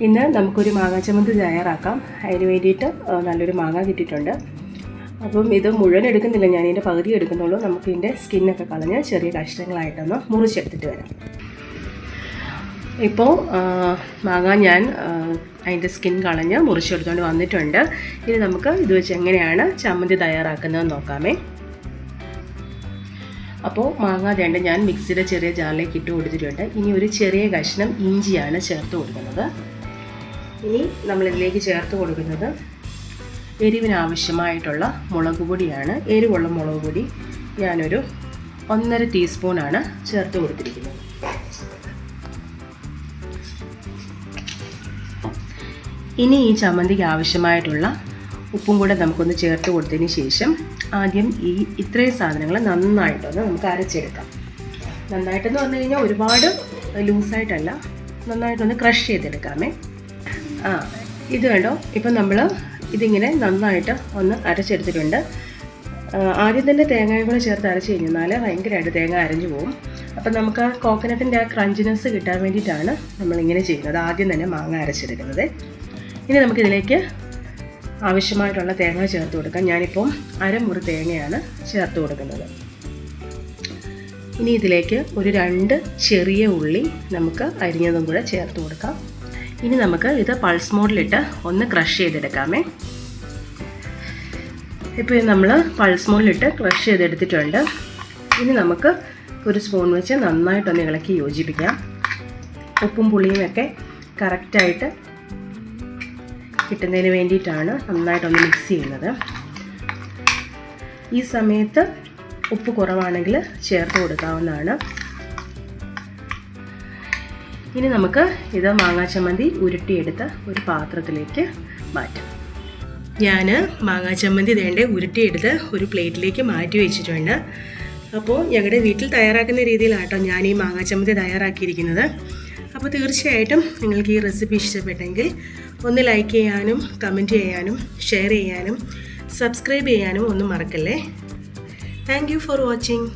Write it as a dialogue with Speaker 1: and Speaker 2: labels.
Speaker 1: ഇന്ന് നമുക്കൊരു മാങ്ങാ ചമ്മന്തി തയ്യാറാക്കാം. അതിന് വേണ്ടിയിട്ട് നല്ലൊരു മാങ്ങ കിട്ടിയിട്ടുണ്ട്. അപ്പം ഇത് മുഴുവൻ എടുക്കുന്നില്ല, ഞാനിതിൻ്റെ പകുതി എടുക്കുന്നുള്ളൂ. നമുക്കിതിൻ്റെ സ്കിന്നൊക്കെ കളഞ്ഞ് ചെറിയ കഷ്ണങ്ങളായിട്ടൊന്ന് മുറിച്ചെടുത്തിട്ട് വരാം. ഇപ്പോൾ മാങ്ങ ഞാൻ അതിൻ്റെ സ്കിൻ കളഞ്ഞ് മുറിച്ചെടുത്തുകൊണ്ട് വന്നിട്ടുണ്ട്. ഇനി നമുക്ക് ഇത് വെച്ച് എങ്ങനെയാണ് ചമ്മന്തി തയ്യാറാക്കുന്നതെന്ന് നോക്കാമേ. അപ്പോൾ മാങ്ങ രണ്ട് ഞാൻ മിക്സിയുടെ ചെറിയ ജാറിലേക്ക് ഇട്ട് കൊടുത്തിട്ടുണ്ട്. ഇനി ഒരു ചെറിയ കഷ്ണം ഇഞ്ചിയാണ് ചേർത്ത് കൊടുക്കുന്നത്. ഇനി നമ്മളിതിലേക്ക് ചേർത്ത് കൊടുക്കുന്നത് എരിവിനാവശ്യമായിട്ടുള്ള മുളക് പൊടിയാണ്. എരിവുള്ള മുളക് പൊടി ഞാനൊരു 1.5 ടീസ്പൂണാണ് ചേർത്ത് കൊടുത്തിരിക്കുന്നത്. ഇനി ഈ ചമ്മന്തിക്ക് ആവശ്യമായിട്ടുള്ള ഉപ്പും കൂടെ നമുക്കൊന്ന് ചേർത്ത് കൊടുത്തതിന് ശേഷം ആദ്യം ഇത്രയും സാധനങ്ങൾ നന്നായിട്ടൊന്ന് നമുക്ക് അരച്ചെടുക്കാം. നന്നായിട്ടെന്ന് പറഞ്ഞു കഴിഞ്ഞാൽ ഒരുപാട് ലൂസായിട്ടല്ല, നന്നായിട്ടൊന്ന് ക്രഷ് ചെയ്തെടുക്കാമേ. ഇത് കണ്ടോ, ഇപ്പം നമ്മൾ ഇതിങ്ങനെ നന്നായിട്ട് ഒന്ന് അരച്ചെടുത്തിട്ടുണ്ട്. ആദ്യം തന്നെ തേങ്ങയും കൂടെ ചേർത്ത് അരച്ച് കഴിഞ്ഞാൽ ഭയങ്കരമായിട്ട് തേങ്ങ അരഞ്ഞു പോകും. അപ്പം നമുക്ക് ആ കോക്കനട്ടിൻ്റെ ആ ക്രഞ്ചിനെസ് കിട്ടാൻ വേണ്ടിയിട്ടാണ് നമ്മളിങ്ങനെ ചെയ്യുന്നത്, ആദ്യം തന്നെ മാങ്ങ അരച്ചെടുക്കുന്നത്. ഇനി നമുക്കിതിലേക്ക് ആവശ്യമായിട്ടുള്ള തേങ്ങ ചേർത്ത് കൊടുക്കാം. ഞാനിപ്പോൾ 1/2 മുറി തേങ്ങയാണ് ചേർത്ത് കൊടുക്കുന്നത്. ഇനി ഇതിലേക്ക് ഒരു 2 ചെറിയ ഉള്ളി നമുക്ക് അരിഞ്ഞതും കൂടെ ചേർത്ത് കൊടുക്കാം. ഇനി നമുക്ക് ഇത് പൾസ് മോഡിലിട്ട് ഒന്ന് ക്രഷ് ചെയ്തെടുക്കാമേ. ഇപ്പോൾ നമ്മൾ പൾസ് മോഡിലിട്ട് ക്രഷ് ചെയ്തെടുത്തിട്ടുണ്ട്. ഇനി നമുക്ക് ഒരു സ്പൂൺ വെച്ച് നന്നായിട്ടൊന്ന് ഇളക്കി യോജിപ്പിക്കാം. ഉപ്പും പുളിയും ഒക്കെ കറക്റ്റായിട്ട് കിട്ടുന്നതിന് വേണ്ടിയിട്ടാണ് നന്നായിട്ടൊന്ന് മിക്സ് ചെയ്യുന്നത്. ഈ സമയത്ത് ഉപ്പ് കുറവാണെങ്കിൽ ചേർത്ത് കൊടുക്കാവുന്നതാണ്. ഇനി നമുക്ക് ഇത് മാങ്ങാ ചമ്മന്തി ഉരുട്ടിയെടുത്ത് ഒരു പാത്രത്തിലേക്ക് മാറ്റാം. ഞാൻ മാങ്ങാ ചമ്മന്തി ഉരുട്ടിയെടുത്ത് ഒരു പ്ലേറ്റിലേക്ക് മാറ്റി വെച്ചിട്ടുണ്ട്. അപ്പോൾ ഞങ്ങളുടെ വീട്ടിൽ തയ്യാറാക്കുന്ന രീതിയിലാട്ടോ ഞാൻ ഈ മാങ്ങാ ചമ്മന്തി തയ്യാറാക്കിയിരിക്കുന്നത്. അപ്പോൾ തീർച്ചയായിട്ടും നിങ്ങൾക്ക് ഈ റെസിപ്പി ഇഷ്ടപ്പെട്ടെങ്കിൽ ഒന്ന് ലൈക്ക് ചെയ്യാനും കമൻറ്റ് ചെയ്യാനും ഷെയർ ചെയ്യാനും സബ്സ്ക്രൈബ് ചെയ്യാനും ഒന്നും മറക്കല്ലേ. Thank you for watching.